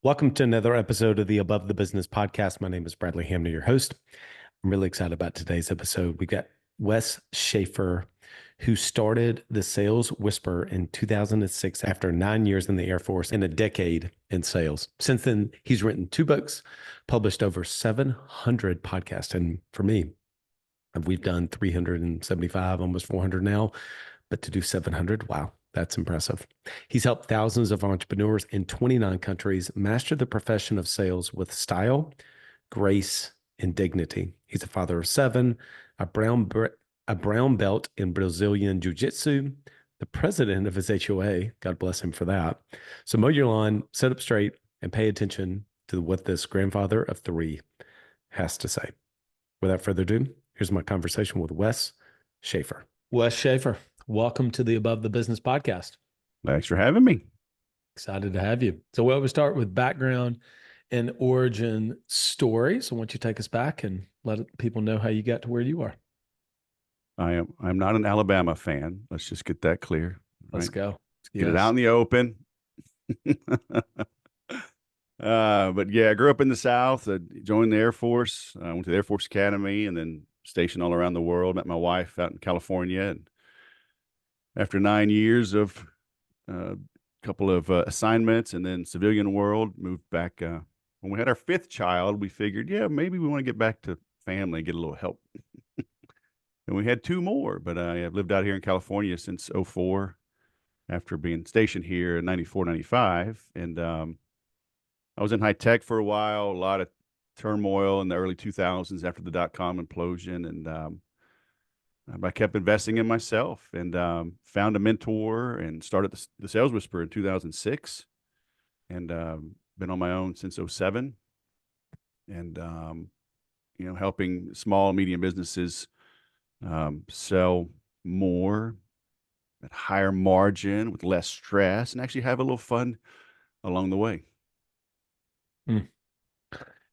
Welcome to another episode of the Above the Business podcast. My name is Bradley Hamner, your host. I'm really excited about today's episode. We got Wes Schaeffer, who started the Sales Whisperer in 2006 after 9 years in the Air Force and a decade in sales. Since then, he's written 2 books, published over 700 podcasts. And for me, we've done 375, almost 400 now, but to do 700, wow, that's impressive. He's helped thousands of entrepreneurs in 29 countries master the profession of sales with style, grace, and dignity. He's a father of 7, a brown belt in Brazilian Jiu-Jitsu, the president of his HOA. God bless him for that. So mow your lawn, sit up straight, and pay attention to what this grandfather of 3 has to say. Without further ado, here's my conversation with Wes Schaeffer. Wes Schaeffer, welcome to the Above the Business podcast. Thanks for having me. Excited to have you. So we'll start with background and origin story. So why don't you take us back and let people know how you got to where you are? I'm not an Alabama fan. Let's just get that clear. Let's go. Get it out in the open. But yeah, I grew up in the South. I joined the Air Force. I went to the Air Force Academy and then stationed all around the world. Met my wife out in California. And after 9 years of a couple of assignments and then civilian world, moved back. When we had our 5th child, we figured, yeah, maybe we want to get back to family and get a little help. And we had 2 more, but I've lived out here in California since 2004 after being stationed here in 94, 95. And I was in high tech for a while, a lot of turmoil in the early 2000s after the dot-com implosion. And I kept investing in myself and found a mentor and started the Sales Whisperer in 2006 and been on my own since 2007 and, helping small, medium businesses sell more at higher margin with less stress and actually have a little fun along the way.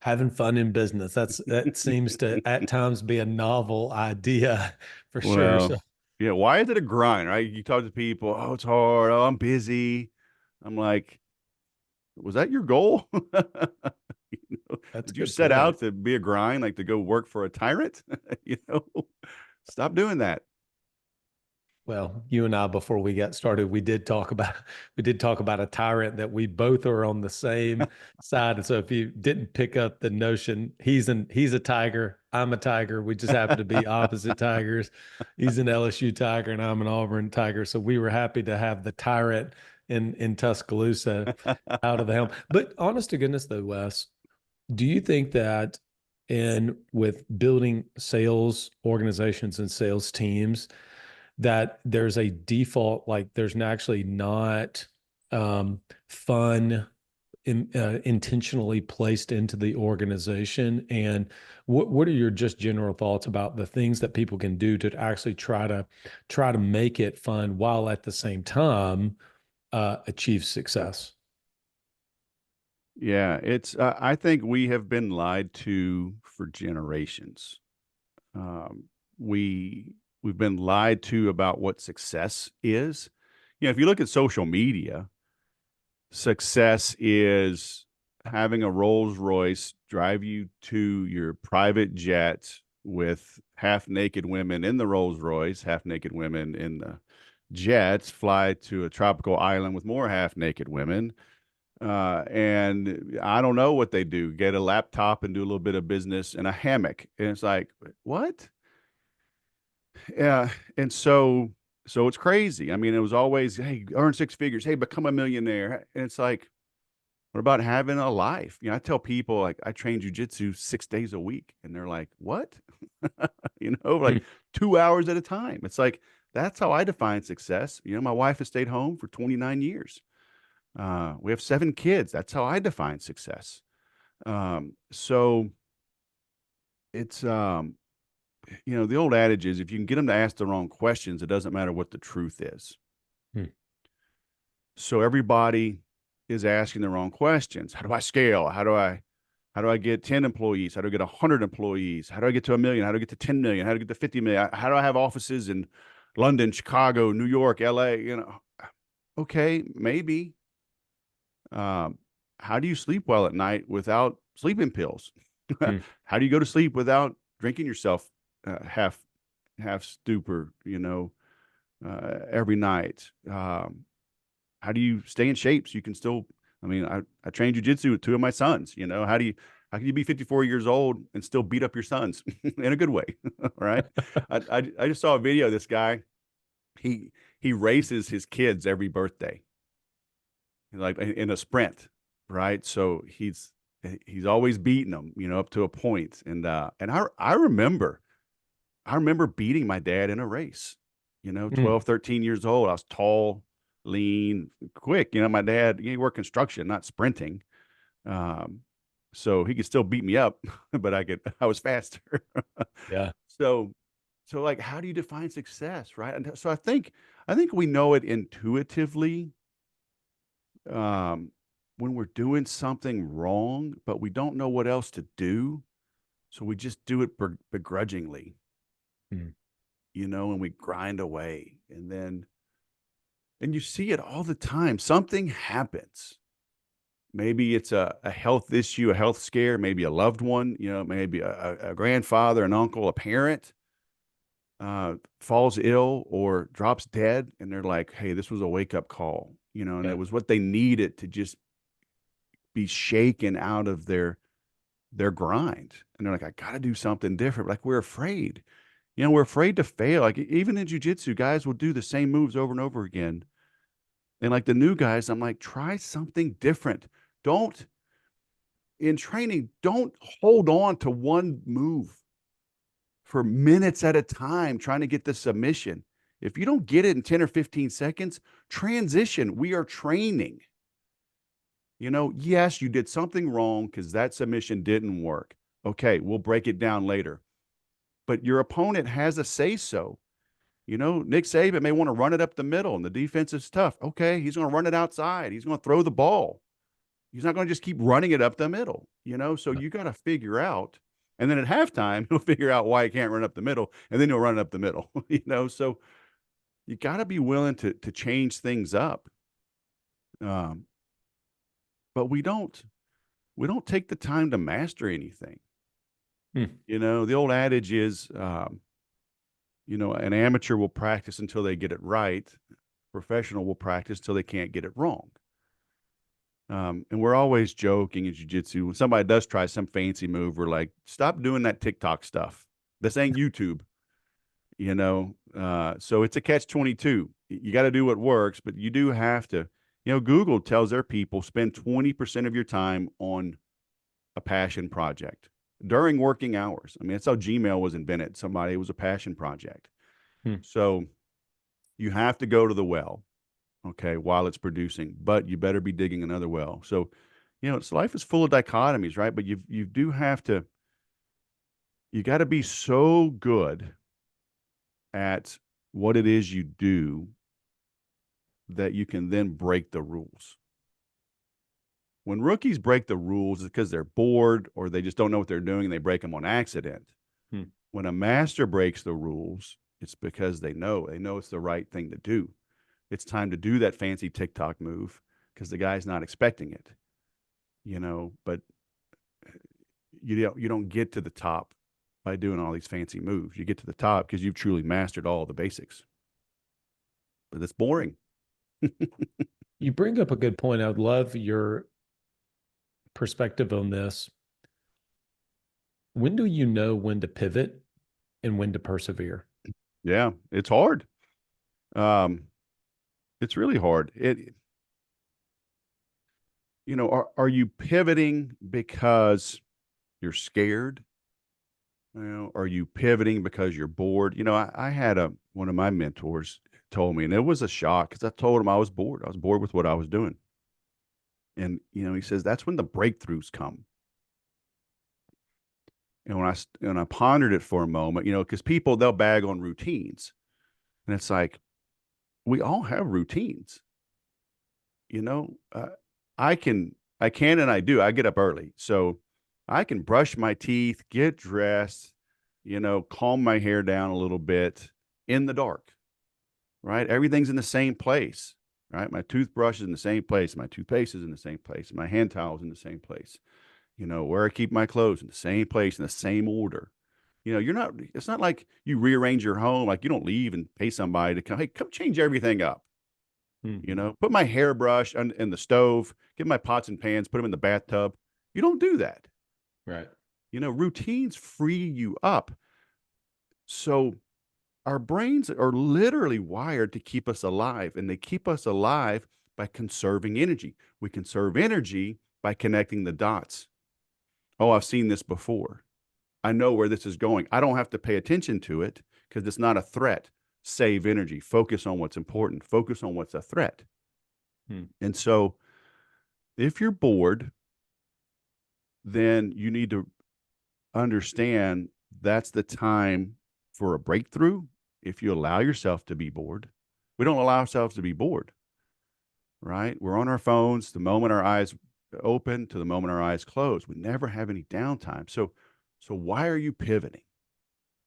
Having fun in business. That seems to at times be a novel idea for sure. So, yeah. Why is it a grind, right? You talk to people, oh, it's hard. Oh, I'm busy. I'm like, was that your goal? Did you set out to be a grind, like to go work for a tyrant? Stop doing that. Well, you and I, before we got started, we did talk about a tyrant that we both are on the same side. And so if you didn't pick up the notion, he's a tiger, I'm a tiger. We just happen to be opposite tigers. He's an LSU tiger and I'm an Auburn tiger. So we were happy to have the tyrant in Tuscaloosa out of the helm. But honest to goodness though, Wes, do you think that with building sales organizations and sales teams, that there's a default, like there's actually not fun intentionally placed into the organization? And what are your just general thoughts about the things that people can do to actually try to make it fun while at the same time achieve success? Yeah, I think we have been lied to for generations. We've been lied to about what success is. If you look at social media, success is having a Rolls Royce drive you to your private jet with half-naked women in the Rolls Royce, half-naked women in the jets, fly to a tropical island with more half-naked women. And I don't know what they do, get a laptop and do a little bit of business in a hammock. And it's like, what? Yeah. And so it's crazy. I mean, it was always, hey, earn 6 figures. Hey, become a millionaire. And it's like, what about having a life? I tell people, like, I train jujitsu 6 days a week and they're like, what? Like 2 hours at a time. It's like, that's how I define success. My wife has stayed home for 29 years. We have 7 kids. That's how I define success. So it's, the old adage is if you can get them to ask the wrong questions, it doesn't matter what the truth is. So everybody is asking the wrong questions. How do I scale? How do I get 10 employees? How do I get 100 employees? How do I get to 1 million? How do I get to 10 million? How do I get to 50 million? How do I have offices in London, Chicago, New York, LA? Okay, maybe. how do you sleep well at night without sleeping pills? Hmm. How do you go to sleep without drinking yourself half stupor, every night? How do you stay in shape so you can still, I mean, I trained jujitsu with two of my sons, how can you be 54 years old and still beat up your sons in a good way? Right. I just saw a video of this guy. He races his kids every birthday, like in a sprint, right? So he's always beating them, up to a point. And I remember beating my dad in a race, Hmm. 12, 13 years old. I was tall, lean, quick. My dad, he worked construction, not sprinting. Um, so he could still beat me up, but I was faster. Yeah. So, so like, how do you define success, right? And so I think we know it intuitively, um, when we're doing something wrong, but we don't know what else to do. So we just do it begrudgingly, Hmm. and we grind away. And you see it all the time. Something happens. Maybe it's a health issue, a health scare, maybe a loved one, maybe a grandfather, an uncle, a parent falls ill or drops dead. And they're like, hey, this was a wake up call, and Yeah. it was what they needed to just be shaken out of their grind. And they're like, I got to do something different. Like we're afraid, we're afraid to fail. Like even in jujitsu, guys will do the same moves over and over again. And like the new guys, I'm like, try something different. Don't in training, don't hold on to one move for minutes at a time trying to get the submission. If you don't get it in 10 or 15 seconds, transition. We are training. Yes, you did something wrong because that submission didn't work. Okay, we'll break it down later. But your opponent has a say so. Nick Saban may want to run it up the middle and the defense is tough. Okay, he's going to run it outside. He's going to throw the ball. He's not going to just keep running it up the middle, So you got to figure out. And then at halftime, he'll figure out why he can't run up the middle, and then he'll run it up the middle, So you got to be willing to change things up. Um, but we don't take the time to master anything. Hmm. The old adage is, an amateur will practice until they get it right. Professional will practice till they can't get it wrong. And we're always joking in jiu-jitsu. When somebody does try some fancy move, we're like, stop doing that TikTok stuff. This ain't YouTube, So it's a catch-22. You got to do what works, but you do have to, Google tells their people spend 20% of your time on a passion project during working hours. I mean, that's how Gmail was invented. It was a passion project. Hmm. So you have to go to the well, okay, while it's producing, but you better be digging another well. So, life is full of dichotomies, right? But you got to be so good at what it is you do that you can then break the rules. When rookies break the rules, it's because they're bored or they just don't know what they're doing and they break them on accident. Hmm. When a master breaks the rules, it's because they know it's the right thing to do. It's time to do that fancy TikTok move because the guy's not expecting it, but you don't get to the top by doing all these fancy moves. You get to the top because you've truly mastered all the basics. But it's boring. You bring up a good point. I would love your perspective on this. When do you know when to pivot and when to persevere? Yeah, it's hard. Um, it's really hard. Are you pivoting because you're scared? Are you pivoting because you're bored? I had one of my mentors told me, and it was a shock because I told him I was bored. I was bored with what I was doing. And, he says, that's when the breakthroughs come. And when I pondered it for a moment, because people, they'll bag on routines. And it's like, we all have routines, you know, uh, I can, and I do, I get up early. So I can brush my teeth, get dressed, calm my hair down a little bit in the dark, right? Everything's in the same place. right? My toothbrush is in the same place. My toothpaste is in the same place. My hand towel is in the same place. Where I keep my clothes in the same place, in the same order. It's not like you rearrange your home. Like you don't leave and pay somebody to come, hey, come change everything up. Mm-hmm. Put my hairbrush in the stove, get my pots and pans, put them in the bathtub. You don't do that. Right. Routines free you up. So our brains are literally wired to keep us alive, and they keep us alive by conserving energy. We conserve energy by connecting the dots. Oh, I've seen this before. I know where this is going. I don't have to pay attention to it because it's not a threat. Save energy. Focus on what's important. Focus on what's a threat. And so if you're bored, then you need to understand that's the time for a breakthrough. If you allow yourself to be bored, we don't allow ourselves to be bored, right? We're on our phones the moment our eyes open to the moment our eyes close. We never have any downtime. So why are you pivoting?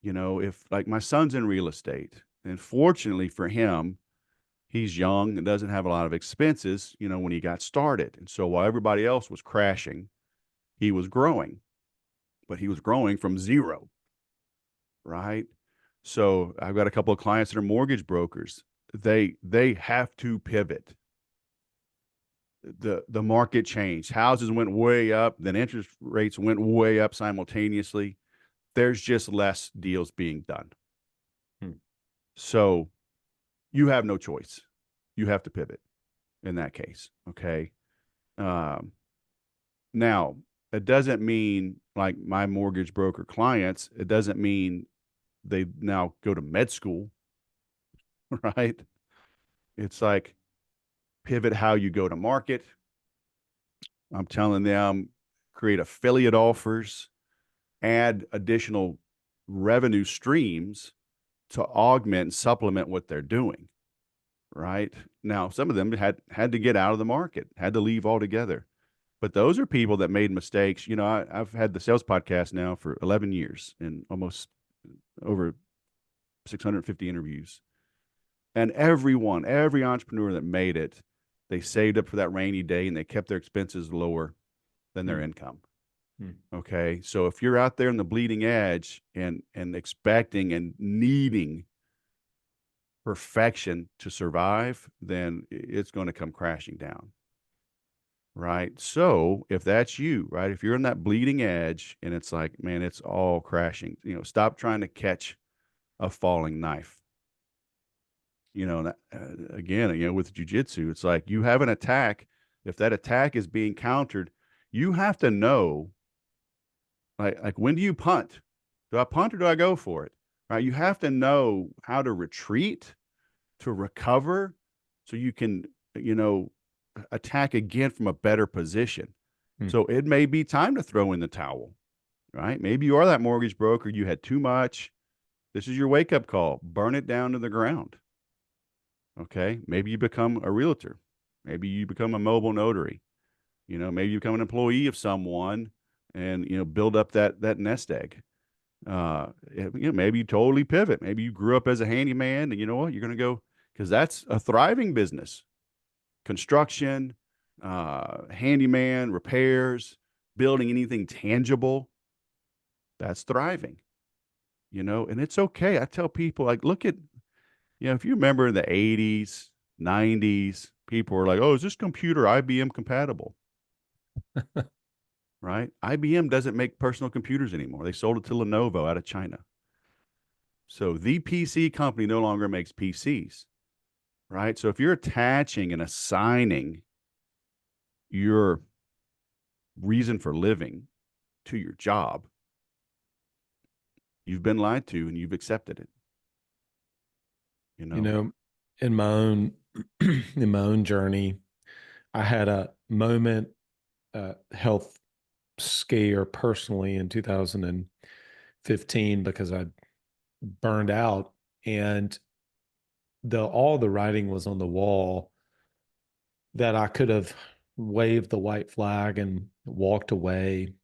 If like my son's in real estate, and fortunately for him, he's young and doesn't have a lot of expenses, when he got started. And so while everybody else was crashing, he was growing, but he was growing from zero, right? So I've got a couple of clients that are mortgage brokers. They have to pivot. The market changed. Houses went way up, then interest rates went way up simultaneously. There's just less deals being done. So you have no choice. You have to pivot in that case. Okay. Now, it doesn't mean like my mortgage broker clients, it doesn't mean they now go to med school, right? It's like pivot how you go to market. I'm telling them create affiliate offers, add additional revenue streams to augment and supplement what they're doing. Right now, some of them had to get out of the market, had to leave altogether. But those are people that made mistakes. I've had the sales podcast now for 11 years and almost over 650 interviews. And every entrepreneur that made it, they saved up for that rainy day and they kept their expenses lower than their income. Okay. So if you're out there in the bleeding edge and expecting and needing perfection to survive, then it's going to come crashing down. Right. So if that's you, right, if you're in that bleeding edge and it's like, man, it's all crashing, stop trying to catch a falling knife. Again, with jiu-jitsu, it's like you have an attack. If that attack is being countered, you have to know, like when do you punt? Do I punt or do I go for it? Right. You have to know how to retreat, to recover, so you can, attack again from a better position. So it may be time to throw in the towel, right? Maybe you are that mortgage broker. You had too much. This is your wake up call. Burn it down to the ground. Okay. Maybe you become a realtor. Maybe you become a mobile notary. Maybe you become an employee of someone and, build up that nest egg. Maybe you totally pivot. Maybe you grew up as a handyman and you know what? You're going to go, because that's a thriving business. Construction, handyman, repairs, building anything tangible, that's thriving, and it's okay. I tell people, like, look at, if you remember in the 80s, 90s, people were like, oh, is this computer IBM compatible? Right? IBM doesn't make personal computers anymore. They sold it to Lenovo out of China. So the PC company no longer makes PCs, right? So if you're attaching and assigning your reason for living to your job, you've been lied to and you've accepted it. In my own in my own journey, I had a moment, health scare personally in 2015 because I burned out, and all the writing was on the wall that I could have waved the white flag and walked away,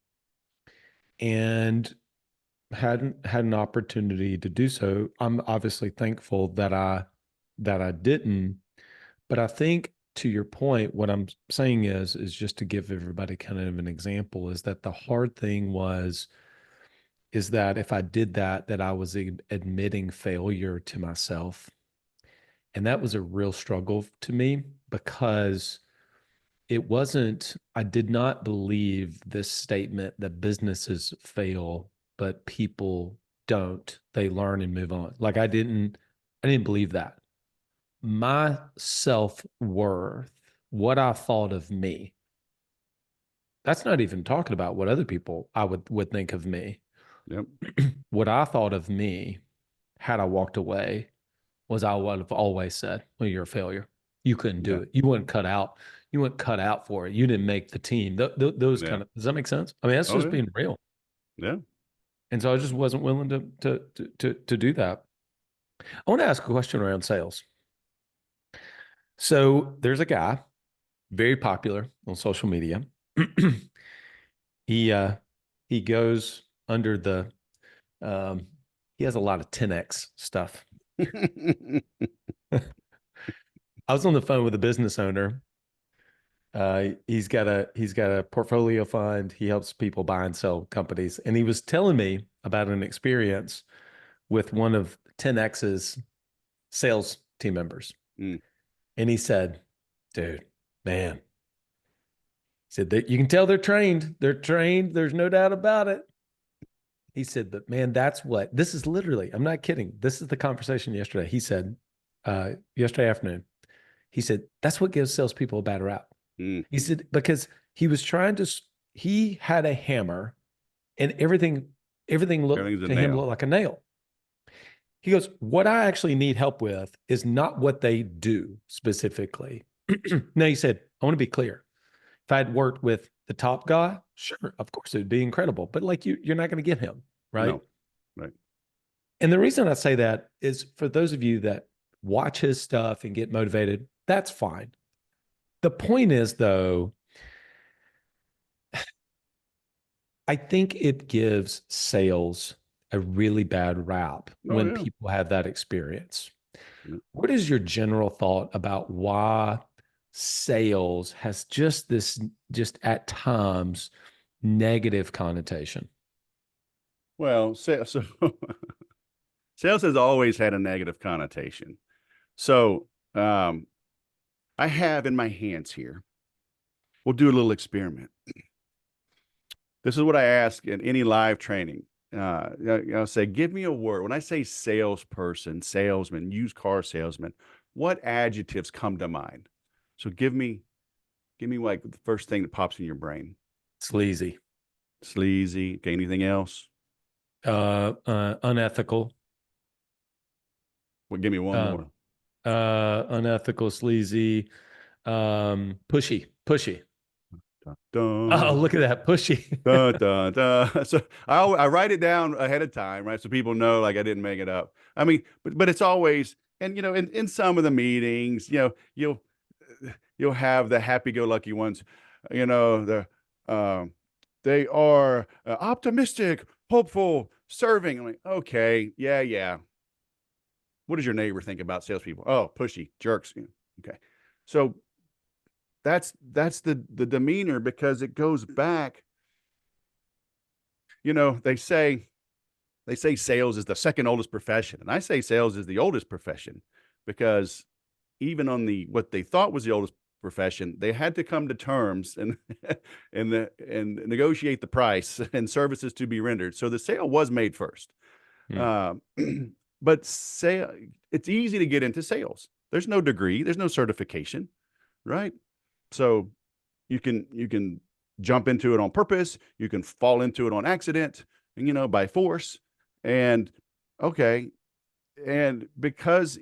and hadn't had an opportunity to do so. I'm obviously thankful that I didn't, But I think to your point, what I'm saying is just to give everybody kind of an example, is that the hard thing is that if I did that, that I was admitting failure to myself. And that was a real struggle to me because I did not believe this statement that businesses fail, but people don't. They learn and move on. Like I didn't believe that. My self-worth, what I thought of me, that's not even talking about what other people I would think of me. Yep. What I thought of me had I walked away was I would have always said, well, you're a failure. You couldn't do Yeah. it. You weren't cut out. You weren't cut out for it. You didn't make the team. Those Yeah. kind of, does that make sense? I mean, that's Oh just yeah. being real. Yeah. And so I just wasn't willing to do that. I want to ask a question around sales. So there's a guy, very popular on social media. he he goes under the um, he has a lot of 10x stuff. I was on the phone with a business owner. He's got a portfolio fund. He helps people buy and sell companies, and he was telling me about an experience with one of 10x's sales team members. Mm. And he said, "Dude, man," he said that you can tell they're trained. They're trained. There's no doubt about it. He said, "But man, that's what this is literally. I'm not kidding. This is the conversation yesterday." He said, yesterday afternoon. He said, "That's what gives salespeople a bad rap." Mm. He said, because he had a hammer and everything looked Everything's a to him nail. looked like a nail. He goes, what I actually need help with is not what they do specifically. Now, he said, I want to be clear. If I'd worked with the top guy, sure, of course, it would be incredible. But like you're not going to get him, right? No. Right. And the reason I say that is for those of you that watch his stuff and get motivated, that's fine. The point is, though, I think it gives sales a really bad rap Oh when yeah. people have that experience. Yeah. What is your general thought about why sales has just at times negative connotation? Well, sales has always had a negative connotation. So I have in my hands here, we'll do a little experiment. This is what I ask in any live training. I'll say, give me a word. When I say salesperson, salesman, used car salesman, what adjectives come to mind? So give me like the first thing that pops in your brain. Sleazy, Sleazy. Okay, anything else? unethical, Well, give me one uh, more. unethical, sleazy, pushy. Dun, Oh, dun, look at that, pushy. dun, dun, dun. So I write it down ahead of time, right? So people know like I didn't make it up. I mean, but it's always, and in some of the meetings, you'll have the happy-go-lucky ones, you know, they are optimistic, hopeful, serving. I'm like, okay, yeah, yeah. What does your neighbor think about salespeople? Oh, pushy jerks. Okay, so that's the demeanor because it goes back. They say sales is the second oldest profession, and I say sales is the oldest profession because even on the what they thought was the oldest profession, they had to come to terms and and negotiate the price and services to be rendered. So the sale was made first. Hmm. Uh, but it's easy to get into sales. There's no degree, there's no certification, right? So you can jump into it on purpose, you can fall into it on accident, by force. And okay, and because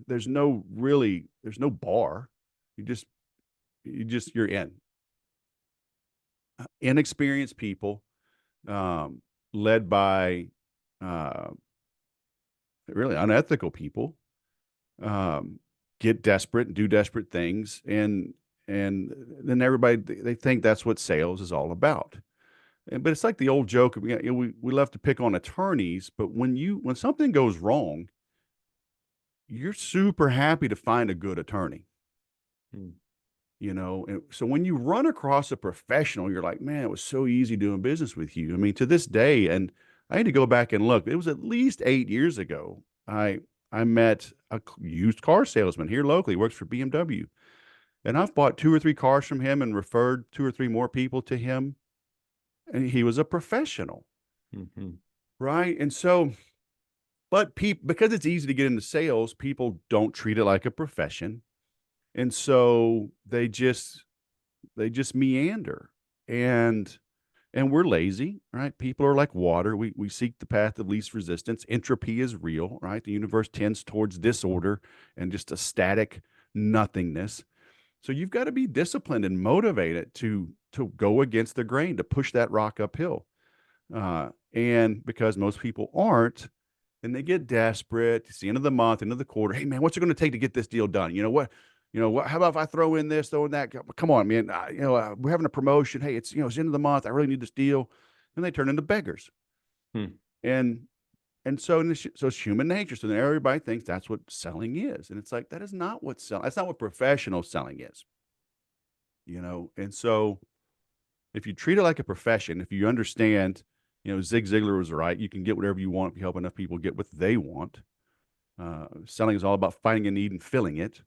there's no bar. You're in. Inexperienced people, led by uh, really unethical people, um, get desperate and do desperate things, and then everybody they think that's what sales is all about. But it's like the old joke. We love to pick on attorneys, but when something goes wrong, you're super happy to find a good attorney. Mm. And so when you run across a professional, you're like, man, it was so easy doing business with you. I mean, to this day, and I had to go back and look, it was at least 8 years ago. I met a used car salesman here locally, works for BMW. And I've bought 2 or 3 cars from him and referred 2 or 3 more people to him. And he was a professional. Mm-hmm. Right. And so, but people, because it's easy to get into sales, people don't treat it like a profession. And so they just meander, and we're lazy, right? People are like water. We seek the path of least resistance. Entropy is real, right? The universe tends towards disorder and just a static nothingness. So you've got to be disciplined and motivated to go against the grain, to push that rock uphill. And because most people aren't, and they get desperate. It's the end of the month, end of the quarter. Hey man, what's it going to take to get this deal done? You know what? How about if I throw in this, throw in that? Come on, man. We're having a promotion. Hey, it's the end of the month. I really need this deal. And they turn into beggars. Hmm. And so it's human nature. So then everybody thinks that's what selling is, and it's like that is not what selling. That's not what professional selling is. And so if you treat it like a profession, if you understand, Zig Ziglar was right. You can get whatever you want if you help enough people get what they want. Selling is all about finding a need and filling it.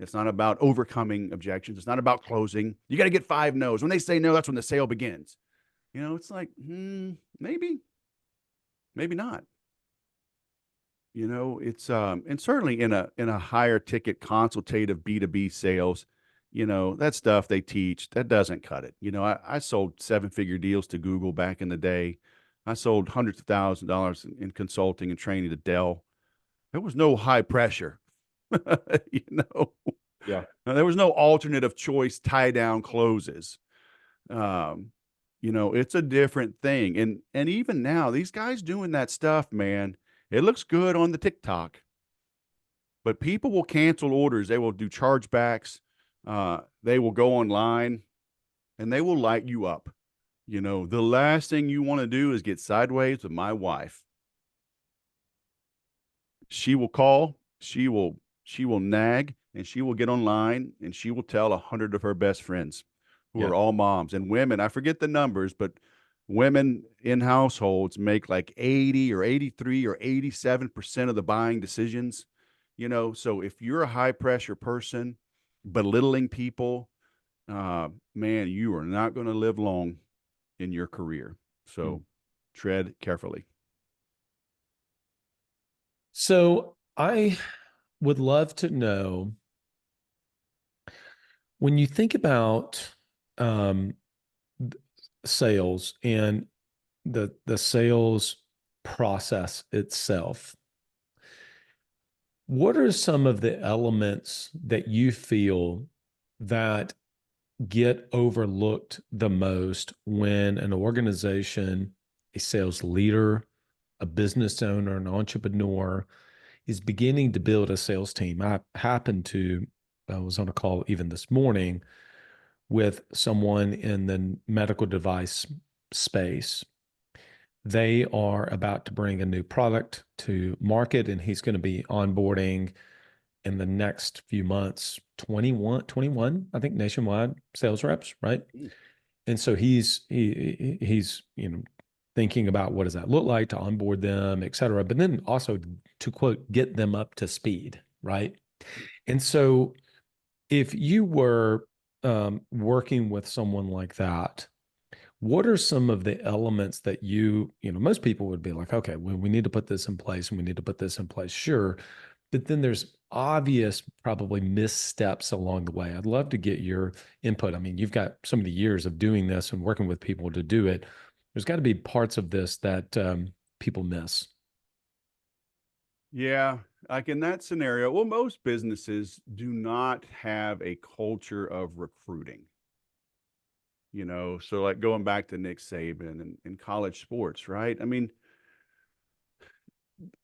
It's not about overcoming objections. It's not about closing. You got to get 5 no's. When they say no, that's when the sale begins. It's like, maybe not. It's and certainly in a higher ticket consultative B2B sales, that stuff they teach, that doesn't cut it. I sold 7-figure deals to Google back in the day. I sold hundreds of thousands of dollars in consulting and training to Dell. There was no high pressure. you know, Yeah. there was no alternative choice tie down closes. It's a different thing. And even now, these guys doing that stuff, man, it looks good on the TikTok, but people will cancel orders. They will do chargebacks. They will go online and they will light you up. The last thing you want to do is get sideways with my wife. She will call, she will nag, and she will get online and she will tell 100 of her best friends who Yeah. are all moms and women. I forget the numbers, but women in households make like 80 or 83 or 87% of the buying decisions. So if you're a high pressure person, belittling people, man, you are not going to live long in your career. Hmm. So tread carefully. So I would love to know, when you think about um, sales and the sales process itself, what are some of the elements that you feel that get overlooked the most when an organization, a sales leader, a business owner, an entrepreneur is beginning to build a sales team? I was on a call even this morning with someone in the medical device space. They are about to bring a new product to market, and he's going to be onboarding in the next few months 21, I think, nationwide sales reps, right? And so he's thinking about what does that look like to onboard them, et cetera, but then also to quote, get them up to speed, right? And so if you were working with someone like that, what are some of the elements that most people would be like, okay, well, we need to put this in place and we need to put this in place. Sure. But then there's obvious, probably missteps along the way. I'd love to get your input. I mean, you've got so many years of doing this and working with people to do it. There's got to be parts of this that people miss. Yeah, like in that scenario, well, most businesses do not have a culture of recruiting. So like going back to Nick Saban and college sports, right? I mean,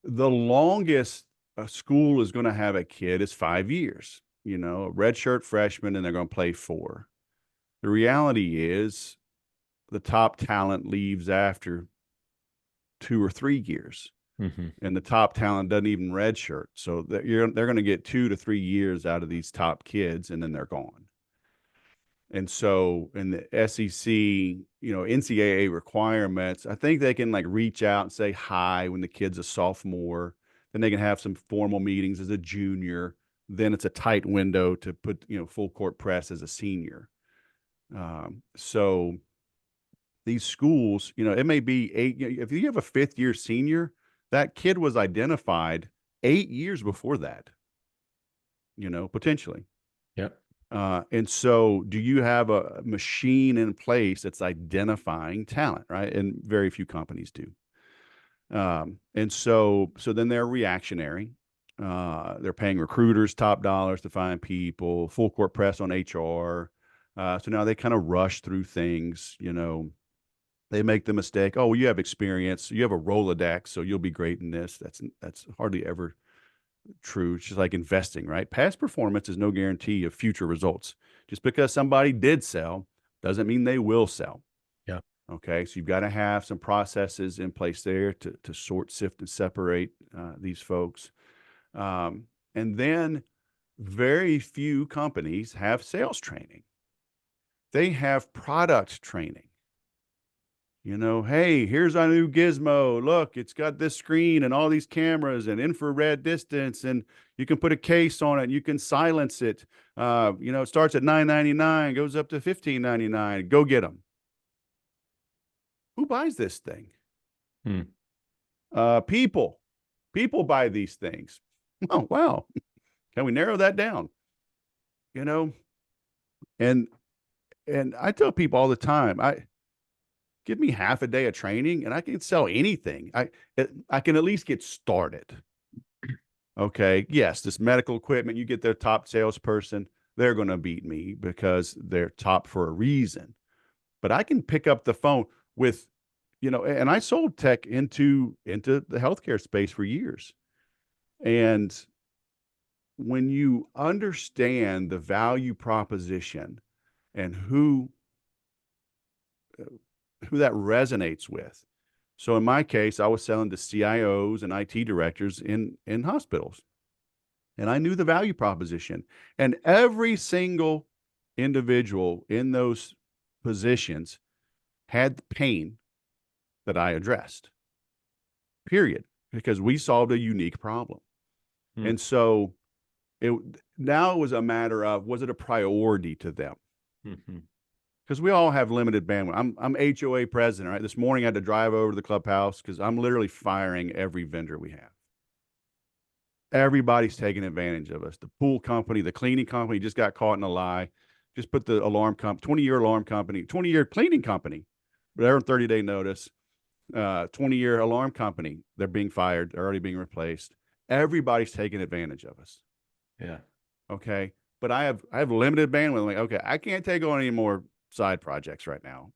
the longest a school is going to have a kid is 5 years, a redshirt freshman, and they're going to play 4. The reality is the top talent leaves after 2 or 3 years. Hmm. and the top talent doesn't even redshirt. So they're going to get 2 to 3 years out of these top kids, and then they're gone. And so in the SEC, NCAA requirements, I think they can like reach out and say hi when the kid's a sophomore. Then they can have some formal meetings as a junior. Then it's a tight window to put, full court press as a senior. So these schools, it may be if you have a 5th-year senior, that kid was identified 8 years before that, potentially. Yep. And so do you have a machine in place that's identifying talent, right? And very few companies do. And so then they're reactionary. They're paying recruiters top dollars to find people, full court press on HR. So now they kind of rush through things, they make the mistake. Oh, well, you have experience. You have a Rolodex, so you'll be great in this. That's hardly ever true. It's just like investing, right? Past performance is no guarantee of future results. Just because somebody did sell doesn't mean they will sell. Yeah. Okay. So you've got to have some processes in place there to sort, sift, and separate these folks. And then very few companies have sales training. They have product training. Hey, here's our new gizmo. Look, it's got this screen and all these cameras and infrared distance, and you can put a case on it. And you can silence it. It starts at $9.99, goes up to $15.99. Go get them. Who buys this thing? People buy these things. Oh, wow. Can we narrow that down? And I tell people all the time, give me half a day of training and I can sell anything. I can at least get started. Okay. Yes, this medical equipment, you get their top salesperson, they're going to beat me because they're top for a reason. But I can pick up the phone with, and I sold tech into the healthcare space for years. And when you understand the value proposition and who that resonates with. So in my case, I was selling to CIOs and IT directors in hospitals. And I knew the value proposition. And every single individual in those positions had the pain that I addressed. Period. Because we solved a unique problem. And so now it was a matter of, was it a priority to them? Because we all have limited bandwidth. I'm HOA president, right? This morning I had to drive over to the clubhouse because I'm literally firing every vendor we have. Everybody's taking advantage of us. The pool company, the cleaning company just got caught in a lie. Just put the alarm company, 20-year alarm company, 20-year cleaning company. They're on 30-day notice. 20-year alarm company, they're being fired. They're already being replaced. Everybody's taking advantage of us. Yeah. Okay. But I have limited bandwidth. I'm like, okay, I can't take on any more side projects right now.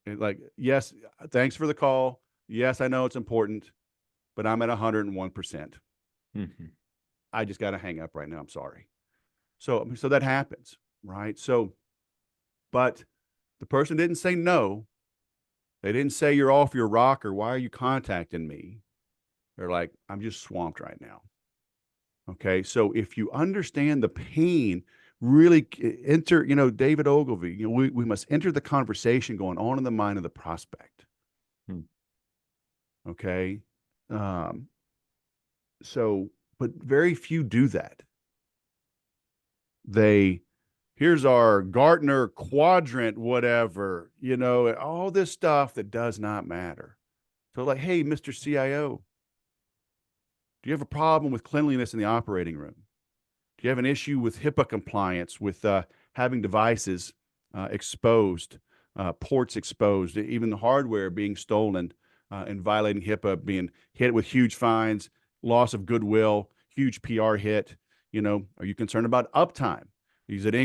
Like, yes, thanks for the call. Yes, I know it's important, but I'm at 101%. I just got to hang up right now. I'm sorry. So that happens, right? So, but the person didn't say no. They didn't say you're off your rocker. Why are you contacting me? They're like, I'm just swamped right now. Okay. So if you understand the pain, really enter, David Ogilvy, we must enter the conversation going on in the mind of the prospect. Okay. So, but very few do that. Here's our Gartner quadrant, whatever, all this stuff that does not matter. So like, hey, Mr. CIO, do you have a problem with cleanliness in the operating room? Do you have an issue with HIPAA compliance, with having devices exposed, ports exposed, even the hardware being stolen and violating HIPAA, being hit with huge fines, loss of goodwill, huge PR hit? Are you concerned about uptime? Is it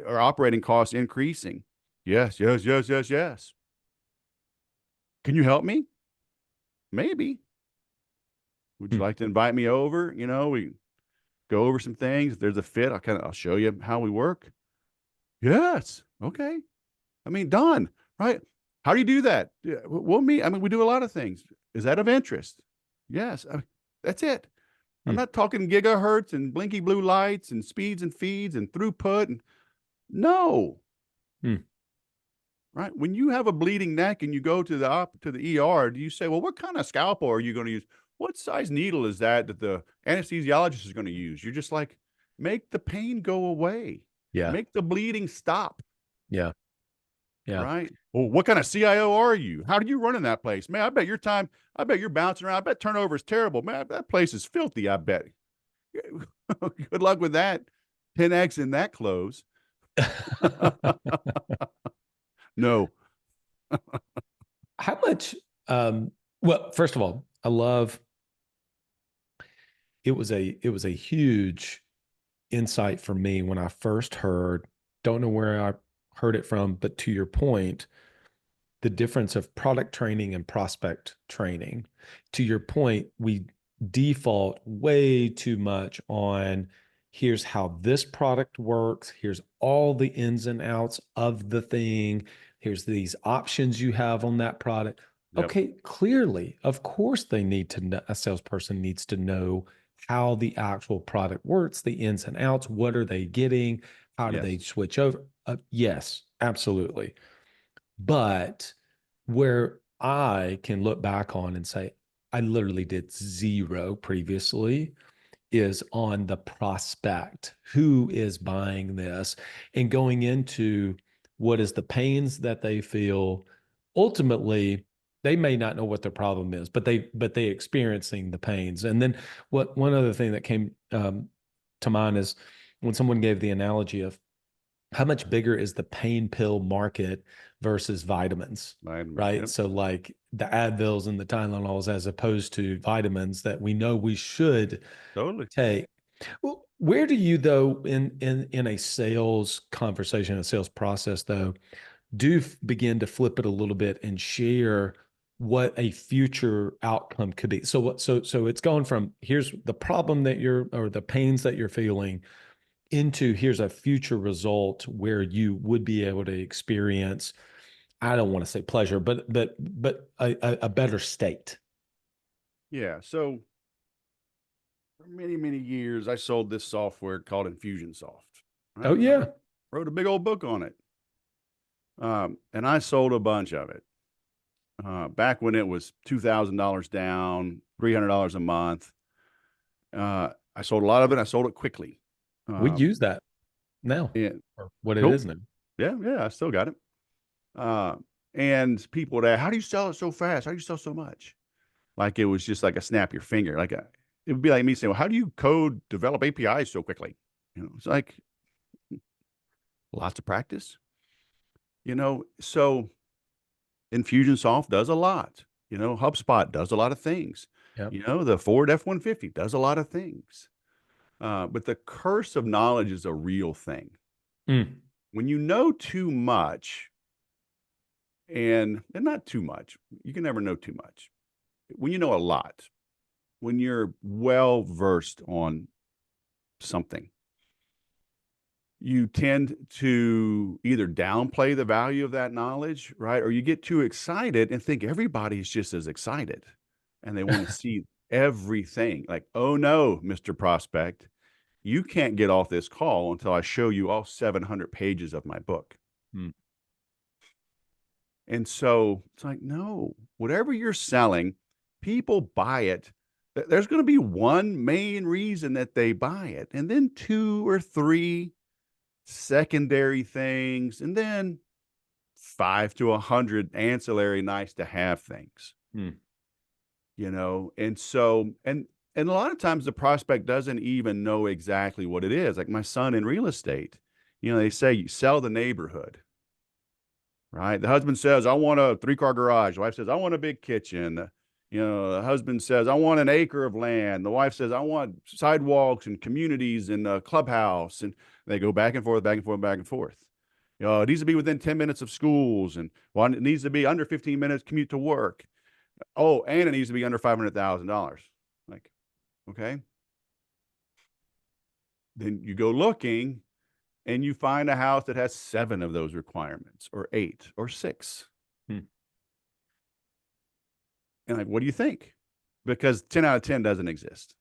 or operating costs increasing? Yes. Can you help me? Maybe. Would you like to invite me over? We go over some things. If there's a fit, I'll show you how we work. Yes. Okay. Done. Right. How do you do that? Yeah, we do a lot of things. Is that of interest? Yes. That's it. I'm Hmm. not talking gigahertz and blinky blue lights and speeds and feeds and throughput. And no, Hmm. right. When you have a bleeding neck and you go to the ER, do you say, well, what kind of scalpel are you going to use? What size needle is that the anesthesiologist is going to use? You're just like, make the pain go away. Yeah. Make the bleeding stop. Yeah. Yeah. Right. Well, what kind of CIO are you? How do you run in that place? Man, I bet you're bouncing around. I bet turnover is terrible. Man, that place is filthy, I bet. Good luck with that. 10X in that close. No. How much, well, first of all, I love, it was a huge insight for me when I first heard, don't know where I heard it from, but to your point, the difference of product training and prospect training. To your point, we default way too much on here's how this product works, here's all the ins and outs of the thing, here's these options you have on that product. Yep. Okay, clearly, of course, they need to know, a salesperson needs to know how the actual product works, the ins and outs, what are they getting, how do they Yes. switch over? Yes, absolutely. But where I can look back on and say, I literally did zero previously is on the prospect. Who is buying this? And going into what is the pains that they feel. Ultimately, they may not know what their problem is, but they experiencing the pains. And then what one other thing that came to mind is when someone gave the analogy of how much bigger is the pain pill market versus vitamins, right? Yep. So like the Advils and the Tylenols as opposed to vitamins that we know we should Totally. take. Well, where do you though in a sales conversation, a sales process though, begin to flip it a little bit and share what a future outcome could be? So so it's going from here's the problem that you're or the pains that you're feeling into here's a future result where you would be able to experience, I don't want to say pleasure, but a better state. Yeah. So for many, many years, I sold this software called Infusionsoft. Oh Right. And I yeah. wrote a big old book on it. And I sold a bunch of it. Back when it was $2,000 down, $300 a month. I sold a lot of it. I sold it quickly. We Um, use that now and or what it cool. is now. Yeah, I still got it. Uh, and people would ask, how do you sell it so fast? How do you sell so much? Like it was just like a snap your finger. It would be like me saying, well, how do you develop APIs so quickly? It's like lots of practice, so Infusionsoft does a lot. HubSpot does a lot of things. Yep. The Ford F-150 does a lot of things. But the curse of knowledge is a real thing. Mm. When you know too much, and not too much, you can never know too much. When you know a lot, when you're well versed on something, you tend to either downplay the value of that knowledge, right? Or you get too excited and think everybody's just as excited and they want to see everything. Like, oh no, Mr. Prospect, you can't get off this call until I show you all 700 pages of my book. Mm. And so it's like, no, whatever you're selling, people buy it. There's going to be one main reason that they buy it, and then two or three secondary things, and then 5 to 100 ancillary nice to have things. Mm. And so and a lot of times the prospect doesn't even know exactly what it is. Like my son in real estate, they say you sell the neighborhood, right? The husband says, I want a 3-car garage. The wife says, I want a big kitchen. The husband says, I want an acre of land. The wife says, I want sidewalks and communities and a clubhouse. And they go back and forth, back and forth, back and forth. It needs to be within 10 minutes of schools. And it needs to be under 15 minutes commute to work. Oh, and it needs to be under $500,000. Like, okay. Then you go looking and you find a house that has 7 of those requirements or 8 or 6. Mm. And like, what do you think? because 10 out of 10 doesn't exist.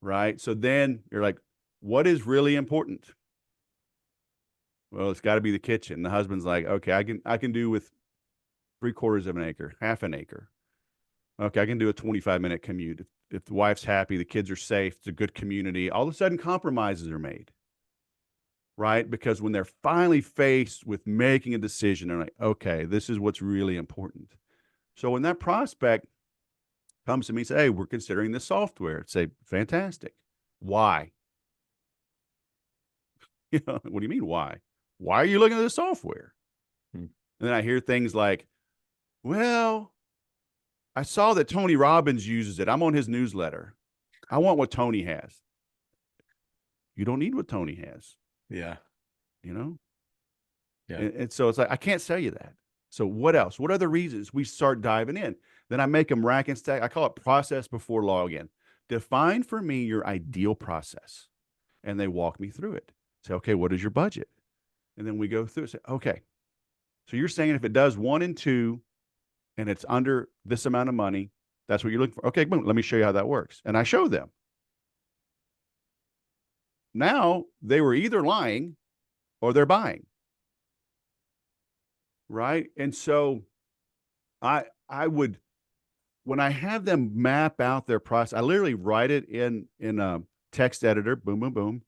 Right. So then you're like, what is really important? Well, it's got to be the kitchen. The husband's like, okay, I can do with 3/4 of an acre, half an acre. Okay, I can do a 25-minute commute. If the wife's happy, the kids are safe, it's a good community, all of a sudden compromises are made. Right? Because when they're finally faced with making a decision, they're like, okay, this is what's really important. So when that prospect comes to me and says, hey, we're considering this software, I'd say, fantastic. Why? You know, what do you mean why? Why are you looking at this software? And then I hear things like, well, I saw that Tony Robbins uses it. I'm on his newsletter. I want what Tony has. You don't need what Tony has. Yeah. You know? Yeah. And so it's like, I can't sell you that. So what else? What other reasons? We start diving in. Then I make them rack and stack. I call it process before login. Define for me your ideal process. And they walk me through it. Say, okay, what is your budget? And then we go through it. Say, okay, so you're saying if it does 1 and 2 and it's under this amount of money, that's what you're looking for. Okay, boom, let me show you how that works. And I show them. Now they were either lying or they're buying. Right. And so I would, when I have them map out their process, I literally write it in a text editor, boom, boom, boom.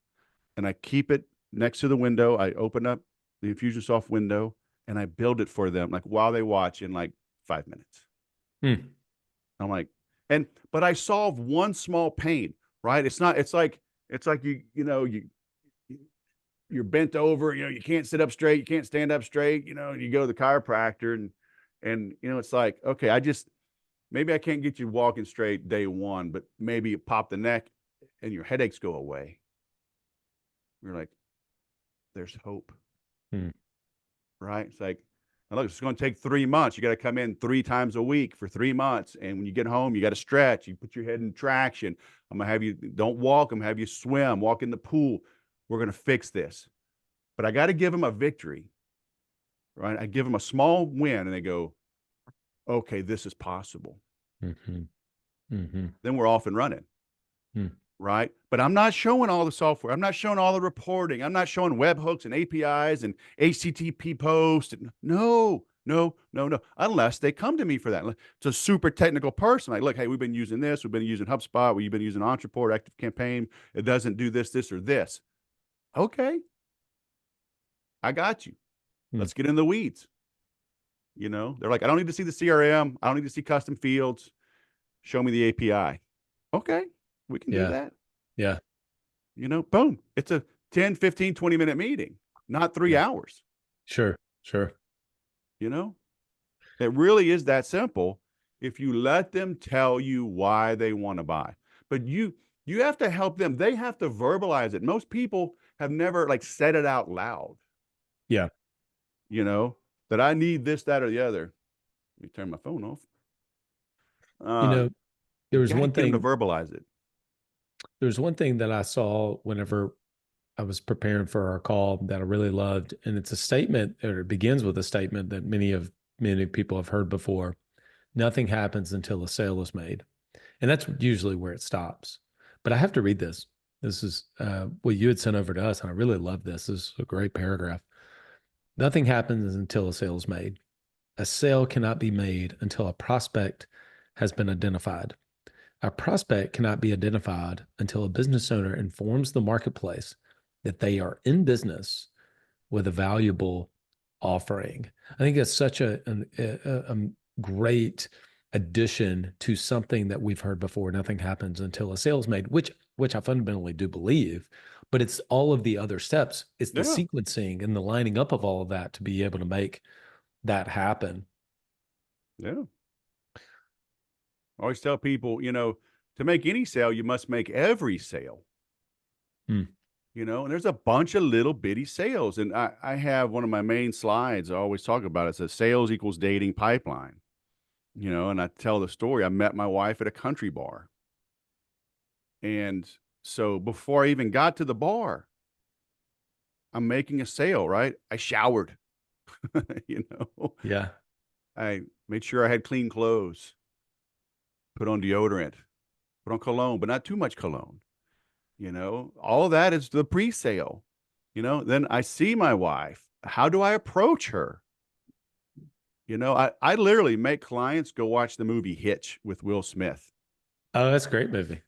And I keep it next to the window. I open up the Infusionsoft window and I build it for them, like while they watch in like 5 minutes. I'm like, but I solve one small pain, right? It's like you're bent over, you can't sit up straight, you can't stand up straight, you go to the chiropractor and it's like, okay, maybe I can't get you walking straight day 1, but maybe you pop the neck and your headaches go away. We're like, there's hope. Right? It's like, look, it's going to take 3 months. You got to come in 3 times a week for 3 months. And when you get home, you got to stretch. You put your head in traction. I'm going to have you, don't walk. I'm going to have you swim, walk in the pool. We're going to fix this. But I got to give them a victory. Right? I give them a small win and they go, okay, this is possible. Then we're off and running. Right? But I'm not showing all the software. I'm not showing all the reporting. I'm not showing webhooks and APIs and HTTP posts. No. Unless they come to me for that. It's a super technical person. Like, look, hey, we've been using this. We've been using HubSpot. We've been using Entreport, Active Campaign. It doesn't do this, this, or this. Okay. I got you. Let's get in the weeds. They're like, I don't need to see the CRM. I don't need to see custom fields. Show me the API. Okay. We can do that. Yeah. Boom. It's a 10, 15, 20-minute meeting, not 3 hours. Sure. It really is that simple if you let them tell you why they want to buy. But you have to help them. They have to verbalize it. Most people have never said it out loud. Yeah. That I need this, that, or the other. Let me turn my phone off. There was one thing to verbalize it. There's one thing that I saw whenever I was preparing for our call that I really loved. And it's a statement, or it begins with a statement that many people have heard before. Nothing happens until a sale is made. And that's usually where it stops. But I have to read this. This is what you had sent over to us. And I really love this. This is a great paragraph. Nothing happens until a sale is made. A sale cannot be made until a prospect has been identified. A prospect cannot be identified until a business owner informs the marketplace that they are in business with a valuable offering. I think that's such a great addition to something that we've heard before. Nothing happens until a sale is made, which I fundamentally do believe, but it's all of the other steps. It's the sequencing and the lining up of all of that to be able to make that happen. Yeah. I always tell people, to make any sale, you must make every sale. And there's a bunch of little bitty sales. And I have one of my main slides I always talk about. It says sales equals dating pipeline. And I tell the story. I met my wife at a country bar. And so before I even got to the bar, I'm making a sale, right? I showered, Yeah. I made sure I had clean clothes. put on deodorant, put on cologne, but not too much cologne. All of that is the pre-sale. Then I see my wife. How do I approach her? I literally make clients go watch the movie Hitch with Will Smith. Oh, that's a great movie.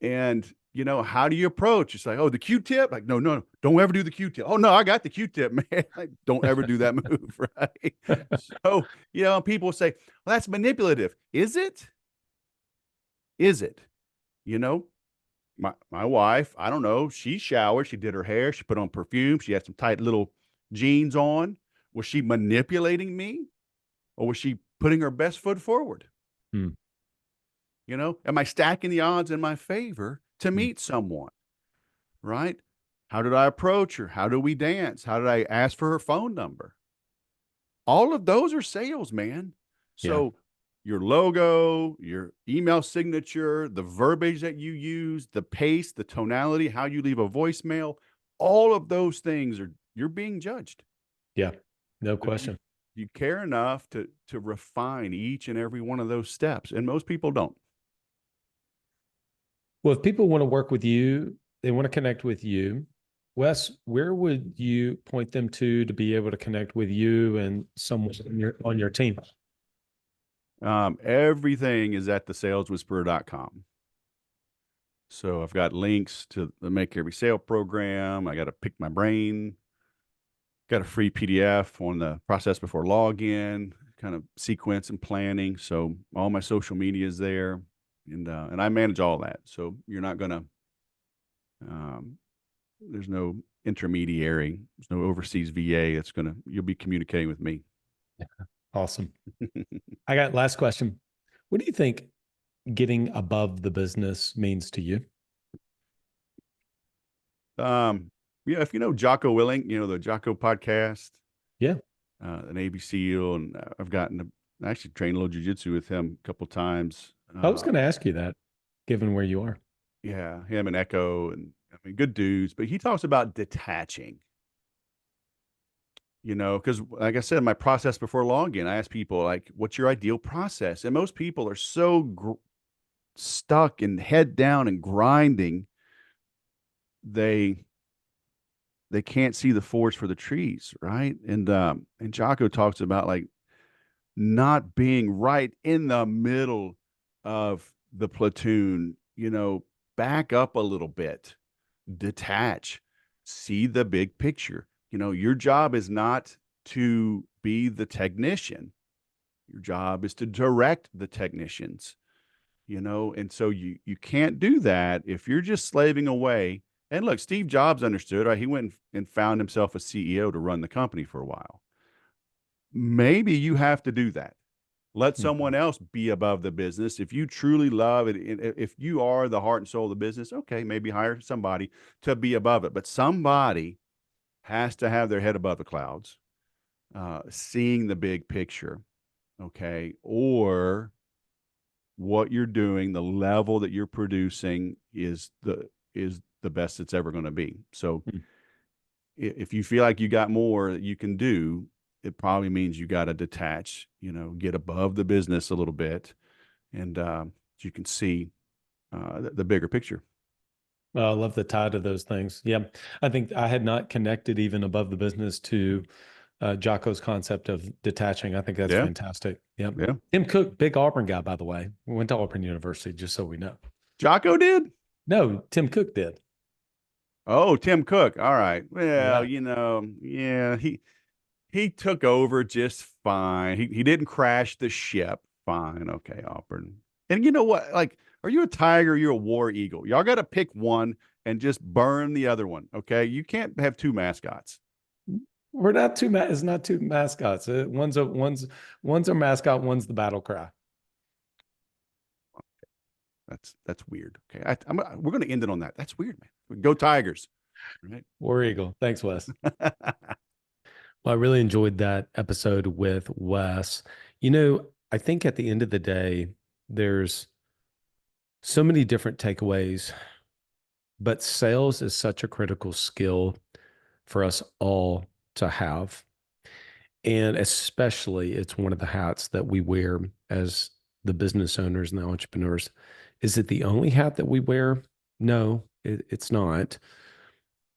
And, how do you approach? It's like, oh, the Q-tip? Like, no, no, don't ever do the Q-tip. Oh, no, I got the Q-tip, man. Like, don't ever do that move, right? So, people say, well, that's manipulative. Is it? Is it? You know, my wife, I don't know, she showered, she did her hair, she put on perfume, she had some tight little jeans on. Was she manipulating me, or was she putting her best foot forward? Hmm. Am I stacking the odds in my favor to meet someone? Right? How did I approach her? How do we dance? How did I ask for her phone number? All of those are sales, man. Yeah. So your logo, your email signature, the verbiage that you use, the pace, the tonality, how you leave a voicemail, all of those things you're being judged. Yeah. No So question. you care enough to refine each and every one of those steps, and most people don't. Well, if people want to work with you, they want to connect with you, Wes, where would you point them to be able to connect with you and someone on your team? Everything is at thesaleswhisperer.com. So I've got links to the Make Every Sale program. I got to pick my brain. Got a free PDF on the process before login, kind of sequence and planning. So all my social media is there, and I manage all that. So you're not gonna. There's no intermediary. There's no overseas VA that's gonna. You'll be communicating with me. Awesome. I got last question. What do you think getting above the business means to you? Yeah, if you know Jocko Willing, the Jocko podcast. Yeah. An Navy SEAL, and I've gotten to actually train a little jiu-jitsu with him a couple times. I was going to ask you that, given where you are. Yeah, him and Echo, and I mean, good dudes. But he talks about detaching. Because like I said, my process before login, I ask people like, "What's your ideal process?" And most people are so stuck and head down and grinding. They can't see the forest for the trees, right? And Jocko talks about like not being right in the middle of the platoon, back up a little bit, detach, see the big picture. Your job is not to be the technician. Your job is to direct the technicians, and so you can't do that if you're just slaving away. And look, Steve Jobs understood, right? He went and found himself a CEO to run the company for a while. Maybe you have to do that. Let someone else be above the business. If you truly love it, if you are the heart and soul of the business, okay, maybe hire somebody to be above it. But somebody has to have their head above the clouds, seeing the big picture, okay? Or what you're doing, the level that you're producing is the best it's ever going to be. So if you feel like you got more that you can do, it probably means you got to detach, get above the business a little bit, and you can see the bigger picture. I love the tie to those things. Yeah. I think I had not connected even above the business to Jocko's concept of detaching. I think that's fantastic. Yep. Yeah. Tim Cook, big Auburn guy, by the way. We went to Auburn University, just so we know. Jocko did? No, Tim Cook did. Oh, Tim Cook. All right. Well, Yeah. he took over just fine. He didn't crash the ship. Fine. Okay, Auburn. And you know what? Like, are you a tiger? Or you're a war eagle. Y'all got to pick one and just burn the other one. Okay. You can't have two mascots. We're not two. It's not two mascots. One's a mascot. One's the battle cry. That's weird. Okay. We're going to end it on that. That's weird, man. Go Tigers. Right. War Eagle. Thanks, Wes. Well, I really enjoyed that episode with Wes. I think at the end of the day, there's so many different takeaways, but sales is such a critical skill for us all to have. And especially, it's one of the hats that we wear as the business owners and the entrepreneurs. Is it the only hat that we wear? No, it's not,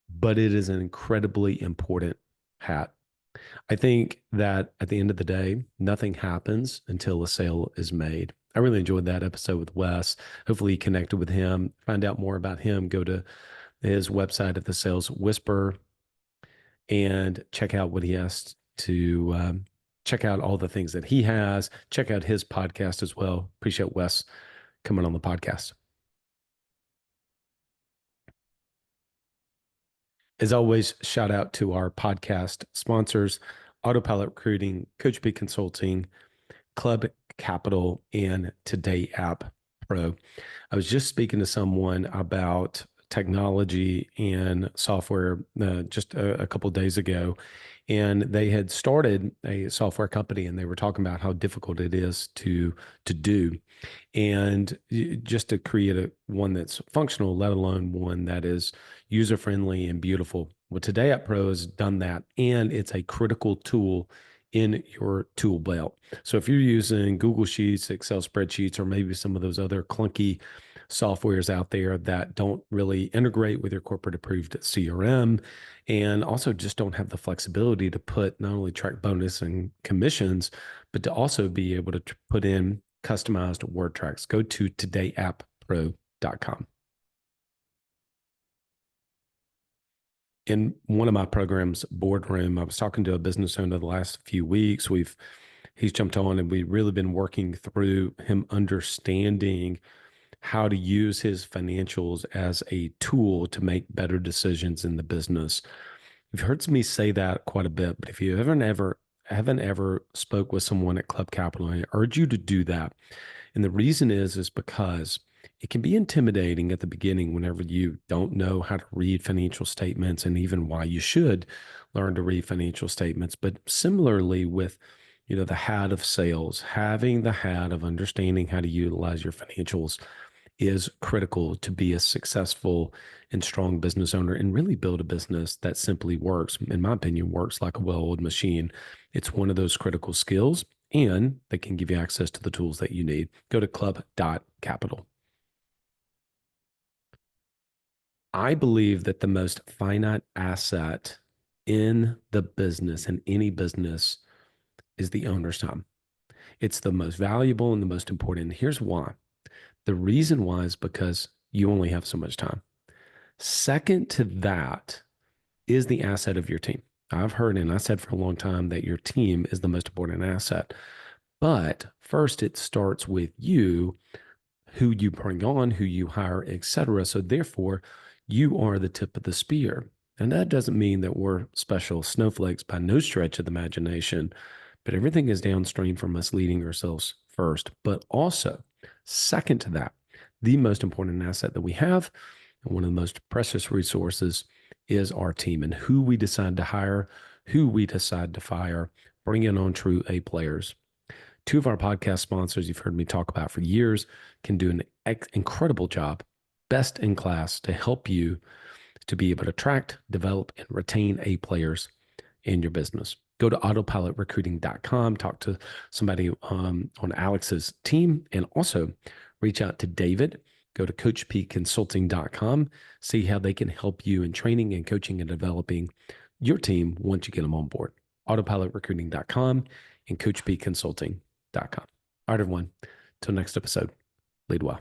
but it is an incredibly important hat. I think that at the end of the day, nothing happens until a sale is made. I really enjoyed that episode with Wes. Hopefully, you connected with him. Find out more about him. Go to his website at the Sales Whisper and check out what he has to check out all the things that he has. Check out his podcast as well. Appreciate Wes coming on the podcast. As always, shout out to our podcast sponsors, Autopilot Recruiting, Coach P Consulting, Club Capital, and Today App Pro. I was just speaking to someone about technology and software just a couple of days ago, and they had started a software company, and they were talking about how difficult it is to do, and just to create one that's functional, let alone one that is user friendly and beautiful. Well, Today App Pro has done that, and it's a critical tool in your tool belt. So if you're using Google Sheets, Excel spreadsheets, or maybe some of those other clunky softwares out there that don't really integrate with your corporate approved CRM, and also just don't have the flexibility to put not only track bonus and commissions, but to also be able to put in customized word tracks, go to todayappro.com. In one of my programs, Boardroom, I was talking to a business owner the last few weeks. He's jumped on, and we've really been working through him understanding how to use his financials as a tool to make better decisions in the business. You've heard me say that quite a bit, but if you haven't ever spoke with someone at Club Capital, I urge you to do that. And the reason is because it can be intimidating at the beginning whenever you don't know how to read financial statements, and even why you should learn to read financial statements. But similarly with, the hat of sales, having the hat of understanding how to utilize your financials is critical to be a successful and strong business owner and really build a business that simply works. In my opinion, works like a well-oiled machine. It's one of those critical skills, and they can give you access to the tools that you need. Go to club.capital. I believe that the most finite asset in the business, in any business, is the owner's time. It's the most valuable and the most important. Here's why. The reason why is because you only have so much time. Second to that is the asset of your team. I've heard, and I said for a long time, that your team is the most important asset. But first, it starts with you, who you bring on, who you hire, etc. So therefore, you are the tip of the spear. And that doesn't mean that we're special snowflakes by no stretch of the imagination, but everything is downstream from us leading ourselves first. But also, second to that, the most important asset that we have, and one of the most precious resources, is our team, and who we decide to hire, who we decide to fire, bringing on true A players. Two of our podcast sponsors you've heard me talk about for years can do an incredible job, best in class, to help you to be able to attract, develop, and retain A players in your business. Go to autopilotrecruiting.com, talk to somebody on Alex's team, and also reach out to David. Go to coachpconsulting.com, see how they can help you in training and coaching and developing your team once you get them on board. Autopilotrecruiting.com and coachpconsulting.com. All right, everyone. Till next episode, lead well.